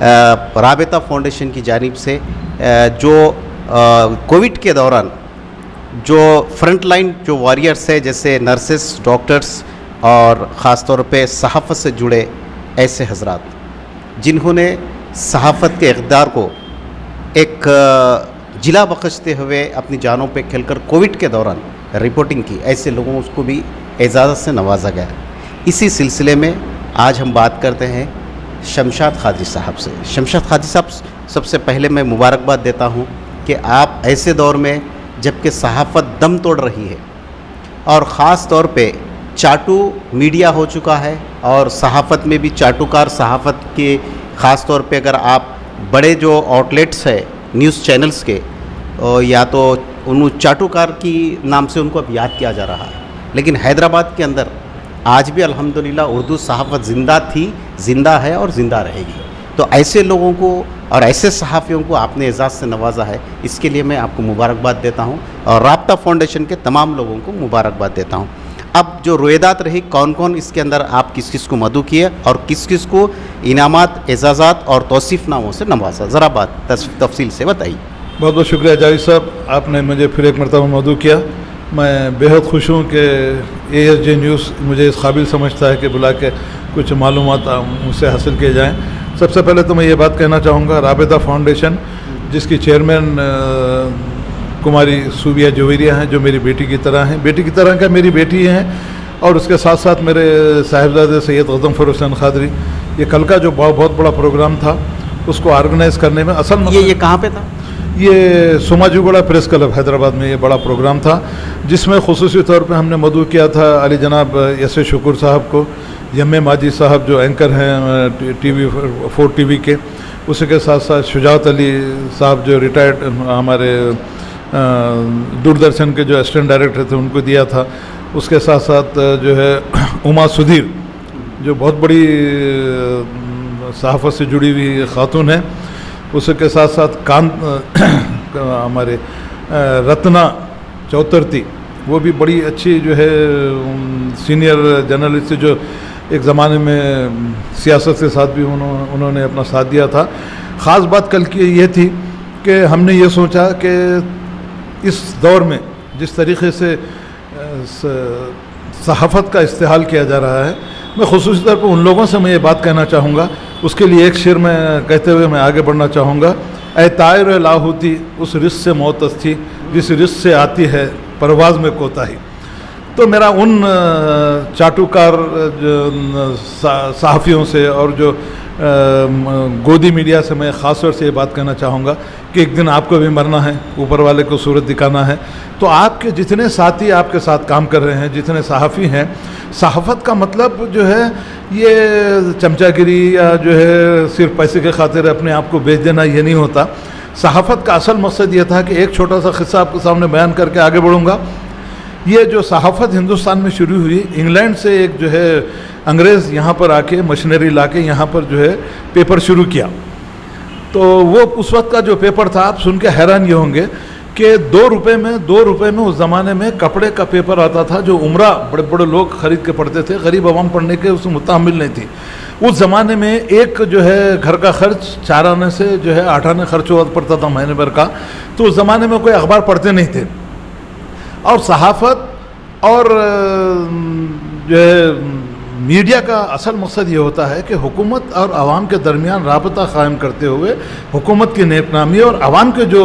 राबता फाउंडेशन की जानिब से जो कोविड के दौरान जो फ्रंट लाइन जो वॉरियर्स है, जैसे नर्सेस, डॉक्टर्स और ख़ास तौर पे सहाफ़त से जुड़े ऐसे हजरात जिन्होंने सहाफ़त के इक़दार को एक जिला बख्शते हुए अपनी जानों पे खेलकर कोविड के दौरान रिपोर्टिंग की, ऐसे लोगों को भी एजाज़त से नवाजा गया। इसी सिलसिले में आज हम बात करते हैं शमशाद कादरी साहब से। शमशाद कादरी साहब, सबसे पहले मैं मुबारकबाद देता हूँ कि आप ऐसे दौर में जबकि सहाफ़त दम तोड़ रही है और ख़ास तौर पे चाटू मीडिया हो चुका है और सहाफ़त में भी चाटुकार सहाफ़त के ख़ास तौर पे अगर आप बड़े जो आउटलेट्स है न्यूज़ चैनल्स के, या तो उन चाटुकार की नाम से उनको अब याद किया जा रहा है, लेकिन हैदराबाद के अंदर आज भी अल्हम्दुलिल्लाह उर्दू सहाफ़त ज़िंदा थी, ज़िंदा है और ज़िंदा रहेगी। तो ऐसे लोगों को और ऐसे सहाफ़ियों को आपने एजाज़ से नवाजा है, इसके लिए मैं आपको मुबारकबाद देता हूँ और राबता फाउंडेशन के तमाम लोगों को मुबारकबाद देता हूँ। अब जो रोएदात रही, कौन कौन इसके अंदर आप किस किस को मदू किए और किस किस को इनामात, एजाज़ात और तौसीफ़नामों से नवाजा, ज़रा बात तफसील से बताइए। बहुत बहुत शुक्रिया जावेद साहब, आपने मुझे फिर एक मरतबा मदू किया। मैं बेहद खुश हूँ कि ASJ न्यूज़ मुझे इस काबिल समझता है कि बुला के कुछ मालूमात मुझसे हासिल किए जाएँ। सबसे पहले तो मैं ये बात कहना चाहूँगा, राबता फाउंडेशन जिसकी चेयरमैन कुमारी सूबिया जोवेरिया हैं, जो मेरी बेटी की तरह हैं, बेटी की तरह क्या मेरी बेटी हैं, और उसके साथ साथ मेरे साहिबजादे सैयद गज़नफ़र हुसैन क़ादरी। ये कल का जो बहुत बड़ा प्रोग्राम था उसको ऑर्गेनाइज़ करने में असल ये कहाँ पे था? ये सोमाजुगड़ा प्रेस क्लब हैदराबाद में ये बड़ा प्रोग्राम था, जिसमें खुसूसी तौर पे हमने मदऊ किया था अली जनाब यसे शुक्र साहब को, यम माजी साहब जो एंकर हैं TV4 TV के, उसी के साथ साथ शुजात अली साहब जो रिटायर्ड हमारे दूरदर्शन के जो असिस्टेंट डायरेक्टर थे उनको दिया था। उसके साथ साथ जो है उमा सुधीर जो बहुत बड़ी सहाफ़त से जुड़ी हुई खातून है, उसके साथ साथ हमारे रत्ना चौतरती, वो भी बड़ी अच्छी जो है सीनियर जर्नलिस्ट जो एक ज़माने में सियासत के साथ भी उन्होंने अपना साथ दिया था। ख़ास बात कल की ये थी कि हमने ये सोचा कि इस दौर में जिस तरीक़े से सहाफ़त का इस्तेहाल किया जा रहा है, मैं ख़ुसूसी तौर पर उन लोगों से मैं ये बात कहना चाहूँगा। उसके लिए एक शेर मैं कहते हुए मैं आगे बढ़ना चाहूँगा। ऐ तायर लाहूती उस रिस्क से मौतस थी जिस रिस्क से आती है परवाज़ में कोताही। तो मेरा उन चाटुकार सहाफ़ियों से और जो गोदी मीडिया से मैं ख़ास तौर से ये बात कहना चाहूँगा कि एक दिन आपको भी मरना है, ऊपर वाले को सूरत दिखाना है। तो आपके जितने साथी आपके साथ काम कर रहे हैं, जितने सहाफ़ी हैं, सहाफ़त का मतलब जो है ये चमचागिरी या जो है सिर्फ पैसे के खातिर अपने आप को बेच देना, ये नहीं होता। सहाफ़त का असल मकसद ये था कि एक छोटा सा क़िस्सा आपके सामने बयान करके आगे बढ़ूँगा। ये जो सहाफ़त हिंदुस्तान में शुरू हुई, इंग्लैंड से एक जो है अंग्रेज़ यहाँ पर आके मशीनरी लाके यहाँ पर जो है पेपर शुरू किया। तो वो उस वक्त का जो पेपर था, आप सुन के हैरान ये होंगे कि 2 रुपये में उस ज़माने में कपड़े का पेपर आता था, जो उम्रा बड़े बड़े लोग ख़रीद के पढ़ते थे, गरीब आवाम पढ़ने के उसमें मुतामिल नहीं थी। उस ज़माने में एक जो है घर का खर्च 4 आने से जो है 8 आने खर्च हुआ पड़ता था महीने भर का। तो उस ज़माने में कोई अखबार पढ़ते नहीं थे, और सहाफ़त और जो है मीडिया का असल मकसद ये होता है कि हुकूमत और आवाम के दरमियान राबता क़ायम करते हुए हुकूमत की नेकनामी और आवाम के जो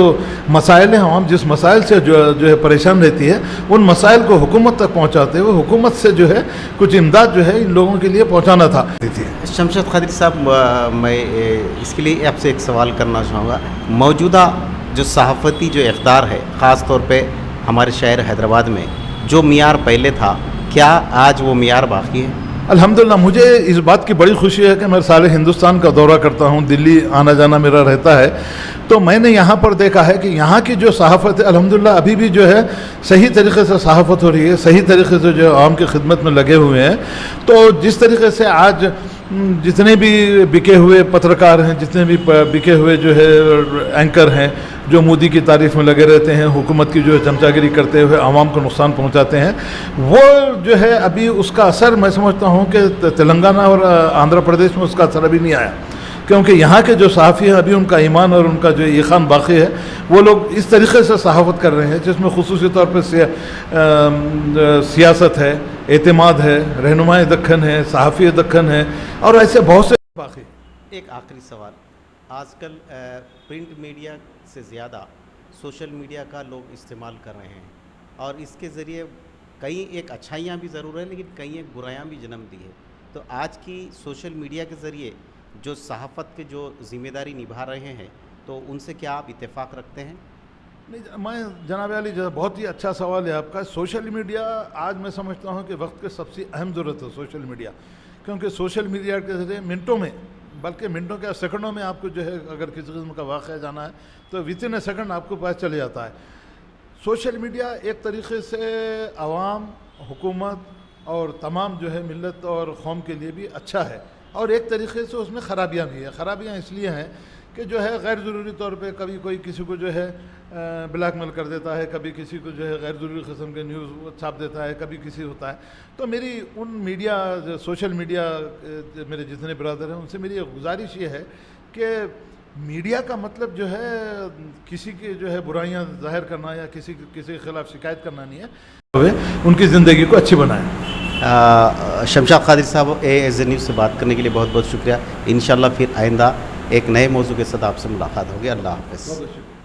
मसाइल हैं, आवाम जिस मसाइल से जो है परेशान रहती है, उन मसाइल को हुकूमत तक पहुँचाते हुए हुकूमत से जो है कुछ इमदाद जो है इन लोगों के लिए पहुँचाना था। शमशाद कादरी साहब, मैं इसके लिए आपसे एक सवाल करना चाहूँगा। मौजूदा जो सहाफ़ती जो इक़दार है, ख़ास तौर पर हमारे शहर हैदराबाद में, जो मियार पहले था, क्या आज वो मियार बाकी है? अल्हम्दुलिल्लाह, मुझे इस बात की बड़ी खुशी है कि मैं सारे हिंदुस्तान का दौरा करता हूँ, दिल्ली आना जाना मेरा रहता है। तो मैंने यहाँ पर देखा है कि यहाँ की जो सहाफ़त है अल्हम्दुलिल्लाह अभी भी जो है सही तरीक़े से सहाफ़त हो रही है, सही तरीक़े से जो आवाम की खिदमत में लगे हुए हैं। तो जिस तरीक़े से आज जितने भी बिके हुए पत्रकार हैं, जितने भी बिके हुए जो है एंकर हैं, जो मोदी की तारीफ़ में लगे रहते हैं, हुकूमत की जो है चमचागिरी करते हुए आवाम को नुकसान पहुंचाते हैं, वो जो है अभी उसका असर मैं समझता हूं कि तेलंगाना और आंध्र प्रदेश में उसका असर अभी नहीं आया। क्योंकि यहाँ के जो सहाफ़ी हैं अभी उनका ईमान और उनका जो ईखान बाकी है, वो लोग इस तरीके से सहाफ़त कर रहे हैं जिसमें खुसूसी तौर पर सियासत है, एतमाद है, रहनुमाई दक्खन है, सहाफ़ी दक्खन है और ऐसे बहुत से बाकी। एक आखिरी सवाल, आजकल प्रिंट मीडिया से ज़्यादा सोशल मीडिया का लोग इस्तेमाल कर रहे हैं और इसके ज़रिए कई एक अच्छाइयाँ भी ज़रूर है लेकिन कई एक बुराइयाँ भी जन्म दी है। तो आज की सोशल मीडिया के ज़रिए जो सहाफ़त के जो ज़िम्मेदारी निभा रहे हैं तो उनसे क्या आप इत्तेफाक रखते हैं? नहीं, मैं जनाब अली जो बहुत ही अच्छा सवाल है आपका। सोशल मीडिया आज मैं समझता हूँ कि वक्त के सबसे अहम ज़रूरत है सोशल मीडिया, क्योंकि सोशल मीडिया के ज़रिए मिनटों में, बल्कि मिनटों क्या सेकंडों में आपको जो है अगर किसी किस्म का वाक़या जाना है तो विद इन ए सेकंड आपको पास चले जाता है। सोशल मीडिया एक तरीक़े से आवाम, हुकूमत और तमाम जो है मिल्लत और कौम के लिए भी अच्छा है और एक तरीक़े से उसमें ख़राबियाँ भी है। ख़राबियाँ इसलिए हैं कि जो है गैर ज़रूरी तौर पे कभी कोई किसी को जो है ब्लैकमेल कर देता है, कभी किसी को जो है गैर ज़रूरी किस्म के न्यूज़ छाप देता है, कभी किसी होता है। तो मेरी उन मीडिया जो सोशल मीडिया मेरे जितने ब्रदर हैं उनसे मेरी गुजारिश ये है कि मीडिया का मतलब जो है किसी की जो है बुराइयां ज़ाहिर करना या किसी के ख़िलाफ़ शिकायत करना नहीं है, उनकी ज़िंदगी को अच्छी बनाएं। शमशाद कादिर साहब, AZ न्यूज़ से बात करने के लिए बहुत बहुत शुक्रिया। इंशाल्लाह फिर आइंदा एक नए मौजू के साथ आपसे मुलाकात होगी। अल्लाह हाफ़िज़।